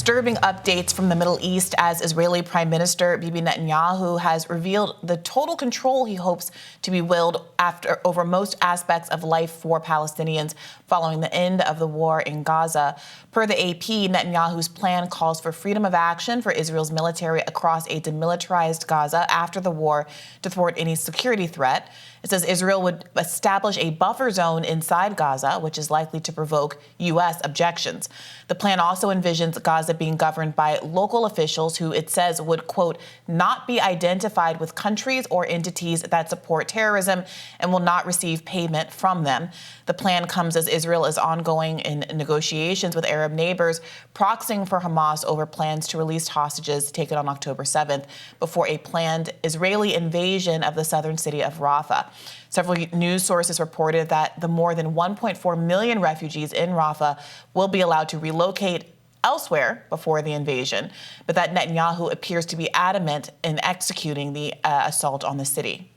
disturbing updates from the Middle East as Israeli Prime Minister Bibi Netanyahu has revealed the total control he hopes to be willed over most aspects of life for Palestinians following the end of the war in Gaza. Per the AP, Netanyahu's plan calls for freedom of action for Israel's military across a demilitarized Gaza after the war to thwart any security threat. It says Israel would establish a buffer zone inside Gaza, which is likely to provoke U.S. objections. The plan also envisions Gaza being governed by local officials who, it says, would, quote, not be identified with countries or entities that support terrorism and will not receive payment from them. The plan comes as Israel is ongoing in negotiations with Arab neighbors, proxying for Hamas over plans to release hostages taken on October 7th before a planned Israeli invasion of the southern city of Rafah. Several news sources reported that the more than 1.4 million refugees in Rafah will be allowed to relocate elsewhere before the invasion, but that Netanyahu appears to be adamant in executing the assault on the city.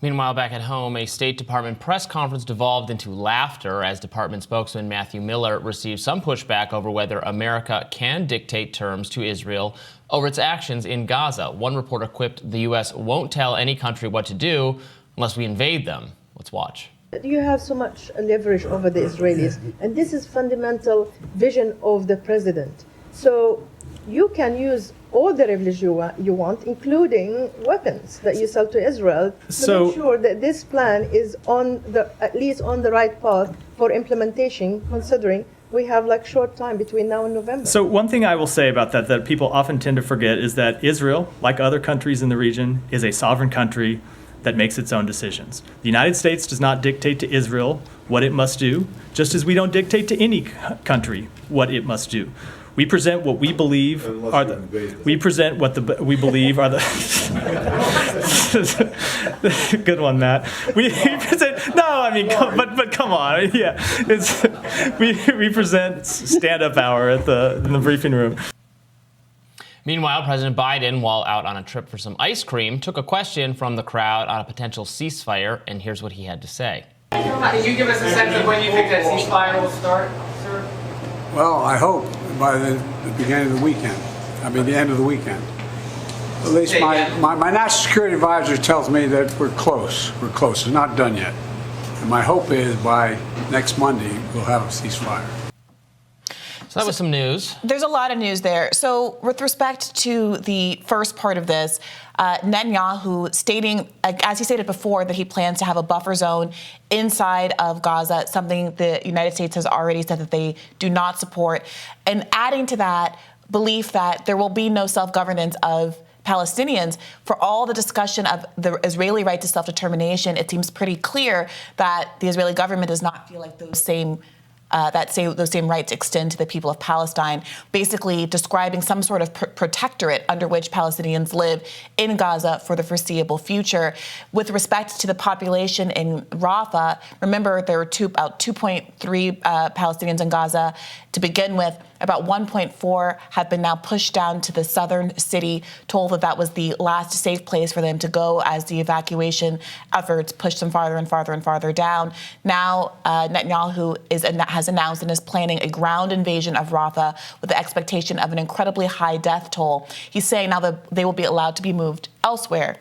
Meanwhile, back at home, a State Department press conference devolved into laughter as Department spokesman Matthew Miller received some pushback over whether America can dictate terms to Israel over its actions in Gaza. One reporter quipped, "The U.S. won't tell any country what to do unless we invade them." Let's watch. You have so much leverage over the Israelis, and this is fundamental vision of the president. So you can use all the leverage you want, including weapons that you sell to Israel, to make sure that this plan is at least on the right path for implementation, considering we have short time between now and November. So one thing I will say about that people often tend to forget is that Israel, like other countries in the region, is a sovereign country that makes its own decisions. The United States does not dictate to Israel what it must do, just as we don't dictate to any country what it must do. We present what we believe are the. We present what we believe are the. Good one, Matt. We present. No, I mean, but come on, yeah. We present stand-up hour in the briefing room. Meanwhile, President Biden, while out on a trip for some ice cream, took a question from the crowd on a potential ceasefire, and here's what he had to say. Can you give us a sense of when you think that ceasefire will start, sir? Well, I hope by the beginning of the weekend. I mean, the end of the weekend. At least my national security advisor tells me that we're close. We're close. It's not done yet. And my hope is by next Monday, we'll have a ceasefire. So that was some news. There's a lot of news there. So with respect to the first part of this, Netanyahu stating, as he stated before, that he plans to have a buffer zone inside of Gaza, something the United States has already said that they do not support. And adding to that belief that there will be no self-governance of Palestinians. For all the discussion of the Israeli right to self-determination, it seems pretty clear that the Israeli government does not feel like those same rights extend to the people of Palestine, basically describing some sort of protectorate under which Palestinians live in Gaza for the foreseeable future. With respect to the population in Rafah, remember there were about 2.3 Palestinians in Gaza to begin with. About 1.4 have been now pushed down to the southern city, told that that was the last safe place for them to go as the evacuation efforts pushed them farther and farther and farther down. Now, Netanyahu has announced and is planning a ground invasion of Rafah with the expectation of an incredibly high death toll. He's saying now that they will be allowed to be moved elsewhere.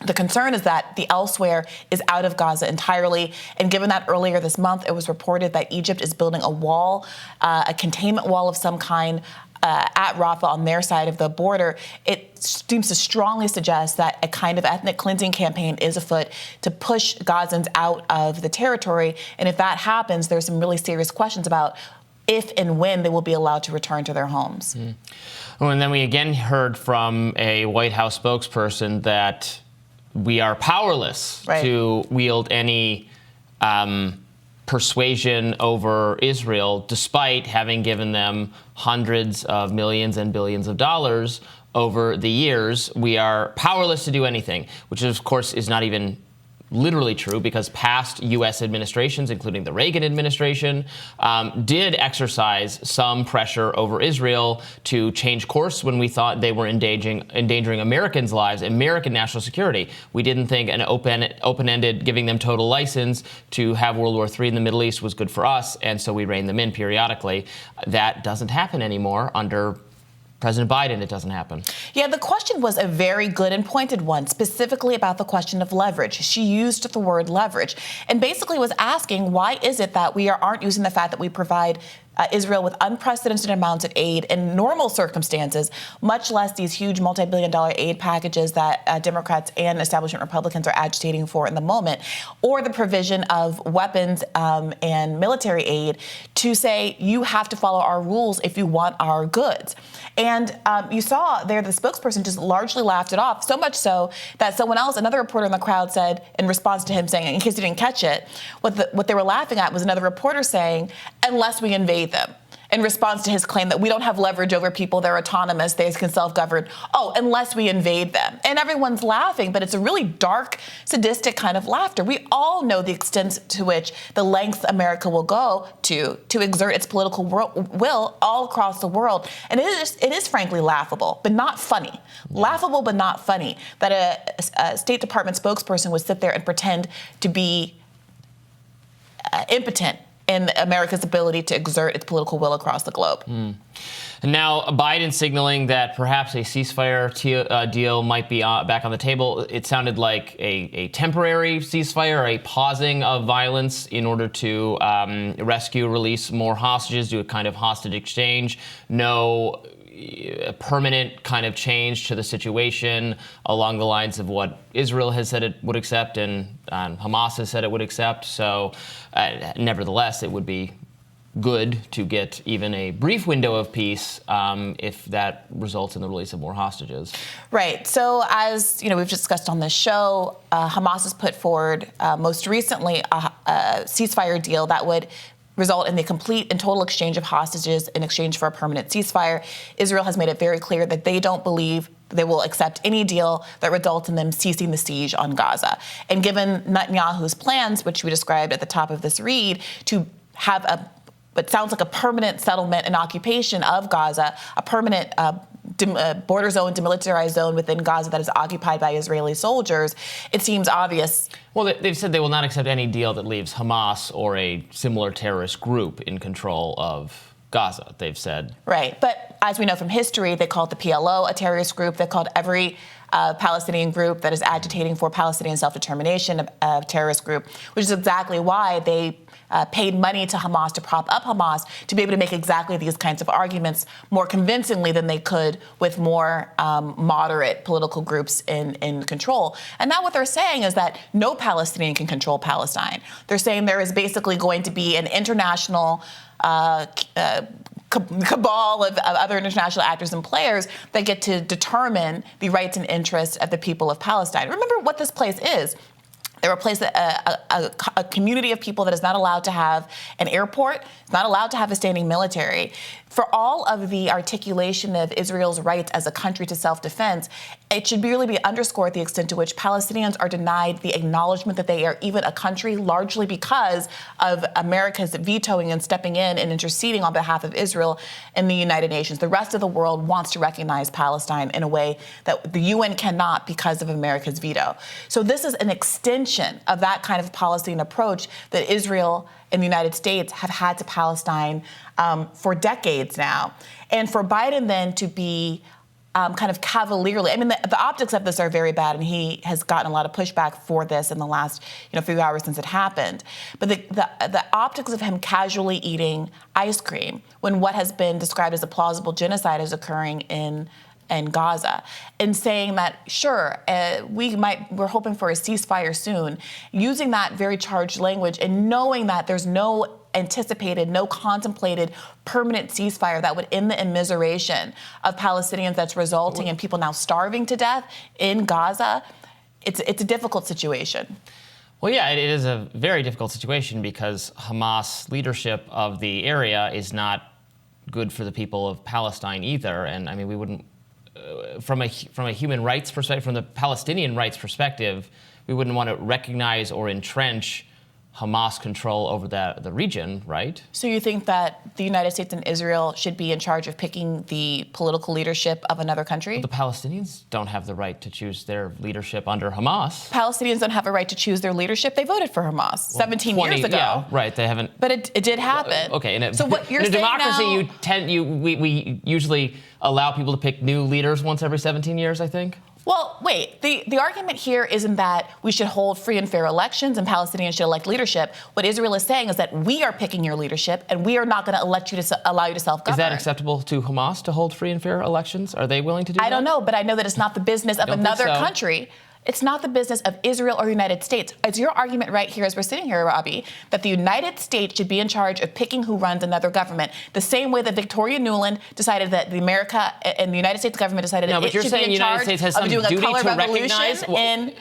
The concern is that the elsewhere is out of Gaza entirely. And given that earlier this month, it was reported that Egypt is building a wall, a containment wall of some kind at Rafah on their side of the border, it seems to strongly suggest that a kind of ethnic cleansing campaign is afoot to push Gazans out of the territory. And if that happens, there's some really serious questions about if and when they will be allowed to return to their homes. Oh, and then we again heard from a White House spokesperson that we are powerless to wield any persuasion over Israel, despite having given them hundreds of millions and billions of dollars over the years. We are powerless to do anything, which of course is not even literally true, because past U.S. administrations, including the Reagan administration, did exercise some pressure over Israel to change course when we thought they were endangering Americans' lives, American national security. We didn't think an open-ended, giving them total license to have World War III in the Middle East was good for us, and so we reined them in periodically. That doesn't happen anymore under President Biden, it doesn't happen. Yeah, the question was a very good and pointed one, specifically about the question of leverage. She used the word leverage and basically was asking, why is it that we aren't using the fact that we provide Israel with unprecedented amounts of aid in normal circumstances, much less these huge multi-billion-dollar aid packages that Democrats and establishment Republicans are agitating for in the moment, or the provision of weapons and military aid to say you have to follow our rules if you want our goods. And you saw there the spokesperson just largely laughed it off, so much so that someone else, another reporter in the crowd, said in response to him saying, in case you didn't catch it, what they were laughing at was another reporter saying, unless we invade them, in response to his claim that we don't have leverage over people, they're autonomous, they can self-govern. Oh, unless we invade them. And everyone's laughing, but it's a really dark, sadistic kind of laughter. We all know the extent to which the lengths America will go to exert its political will all across the world. And it is frankly laughable, but not funny. Yeah. Laughable, but not funny, that a State Department spokesperson would sit there and pretend to be impotent in America's ability to exert its political will across the globe. And now Biden signaling that perhaps a ceasefire deal might be back on the table. It sounded like a temporary ceasefire, a pausing of violence in order to rescue, release more hostages, do a kind of hostage exchange. No permanent kind of change to the situation along the lines of what Israel has said it would accept and Hamas has said it would accept. So nevertheless, it would be good to get even a brief window of peace if that results in the release of more hostages. Right. So as you know, we've discussed on this show, Hamas has put forward most recently a ceasefire deal that would result in the complete and total exchange of hostages in exchange for a permanent ceasefire. Israel has made it very clear that they don't believe they will accept any deal that results in them ceasing the siege on Gaza. And given Netanyahu's plans, which we described at the top of this read, to have what sounds like a permanent settlement and occupation of Gaza, a permanent border zone, demilitarized zone within Gaza that is occupied by Israeli soldiers, it seems obvious. Well, they've said they will not accept any deal that leaves Hamas or a similar terrorist group in control of Gaza, they've said. Right. But as we know from history, they called the PLO a terrorist group. They called every Palestinian group that is agitating for Palestinian self-determination a terrorist group, which is exactly why they paid money to Hamas to prop up Hamas to be able to make exactly these kinds of arguments more convincingly than they could with more moderate political groups in control. And now what they're saying is that no Palestinian can control Palestine. They're saying there is basically going to be an international cabal of other international actors and players that get to determine the rights and interests of the people of Palestine. Remember what this place is. They're a place, a community of people that is not allowed to have an airport, not allowed to have a standing military. For all of the articulation of Israel's rights as a country to self-defense, it should really be underscored the extent to which Palestinians are denied the acknowledgement that they are even a country, largely because of America's vetoing and stepping in and interceding on behalf of Israel in the United Nations. The rest of the world wants to recognize Palestine in a way that the UN cannot because of America's veto. So this is an extension of that kind of policy and approach that Israel and the United States have had to Palestine for decades now. And for Biden then to be kind of cavalierly, I mean, the optics of this are very bad, and he has gotten a lot of pushback for this in the last few hours since it happened. But the optics of him casually eating ice cream when what has been described as a plausible genocide is occurring in Gaza, and saying that, sure, we're hoping for a ceasefire soon, using that very charged language and knowing that there's no anticipated, no contemplated permanent ceasefire that would end the immiseration of Palestinians that's resulting in people now starving to death in Gaza. It's a difficult situation. Well, yeah, it is a very difficult situation because Hamas leadership of the area is not good for the people of Palestine either. And I mean, we wouldn't, from a human rights perspective, from the Palestinian rights perspective, we wouldn't want to recognize or entrench Hamas control over the region, right? So you think that the United States and Israel should be in charge of picking the political leadership of another country? The Palestinians don't have the right to choose their leadership under Hamas. Palestinians don't have a right to choose their leadership. They voted for Hamas 17 years ago. Yeah, right. They haven't. But it did happen. Okay. So what you're in a saying democracy, now, we usually allow people to pick new leaders once every 17 years, I think. Well, wait. The argument here isn't that we should hold free and fair elections and Palestinians should elect leadership. What Israel is saying is that we are picking your leadership and we are not going to elect you to allow you to self-govern. Is that acceptable to Hamas to hold free and fair elections? Are they willing to do that? I don't know, but I know that it's not the business of another so. country. It's not the business of Israel or the United States. It's your argument right here as we're sitting here, Robby, that the United States should be in charge of picking who runs another government. The same way that Victoria Nuland decided that the America and the United States government decided that it should be in charge of doing a color revolution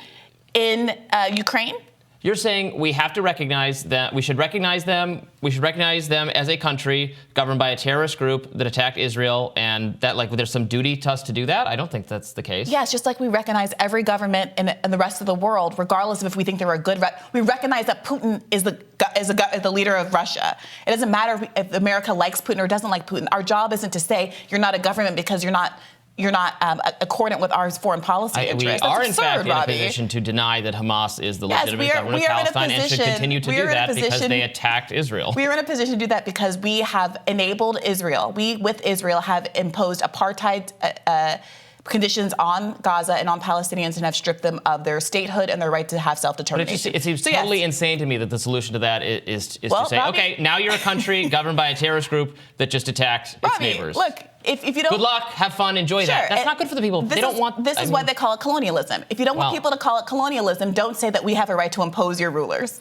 in Ukraine. You're saying we have to recognize that we should recognize them as a country governed by a terrorist group that attacked Israel, and that there's some duty to us to do that? I don't think that's the case. Yeah, it's just like we recognize every government in the rest of the world, regardless of if we think they're a good. We recognize that Putin is the leader of Russia. It doesn't matter if America likes Putin or doesn't like Putin. Our job isn't to say you're not a government because you're not accordant with our foreign policy interests. We are, That's absurd, in fact, Robby. in a position to deny that Hamas is the legitimate government of Palestine and should continue to do that because they attacked Israel. We are in a position to do that because we have enabled Israel. We, with Israel, have imposed apartheid conditions on Gaza and on Palestinians and have stripped them of their statehood and their right to have self-determination. But it seems totally insane to me that the solution to that is to say, Robby, okay, now you're a country governed by a terrorist group that just attacked its neighbors. Look, if you don't... Good luck, have fun, enjoy that. That's not good for the people. They don't want... This is why they call it colonialism. If you don't want people to call it colonialism, don't say that we have a right to impose your rulers.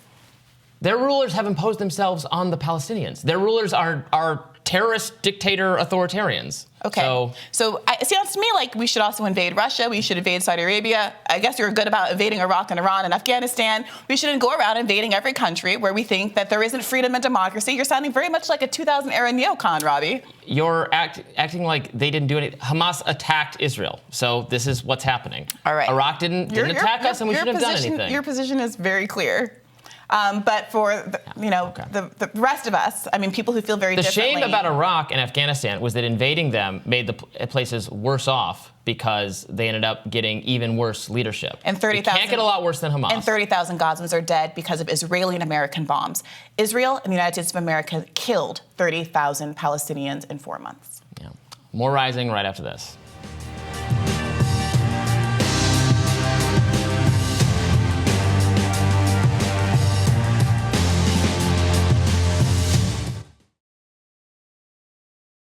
Their rulers have imposed themselves on the Palestinians. Their rulers are terrorist dictator authoritarians. Okay. So it sounds to me like we should also invade Russia. We should invade Saudi Arabia. I guess you're good about invading Iraq and Iran and Afghanistan. We shouldn't go around invading every country where we think that there isn't freedom and democracy. You're sounding very much like a 2000-era neocon, Robby. You're acting like they didn't do anything. Hamas attacked Israel. So this is what's happening. All right. Iraq didn't attack us and we shouldn't have done anything. Your position is very clear. But for the rest of us, I mean, people who feel very differently. The shame about Iraq and Afghanistan was that invading them made the places worse off because they ended up getting even worse leadership. And 30,000 can't get a lot worse than Hamas. And 30,000 Gazans are dead because of Israeli and American bombs. Israel and the United States of America killed 30,000 Palestinians in 4 months. Yeah. More Rising right after this.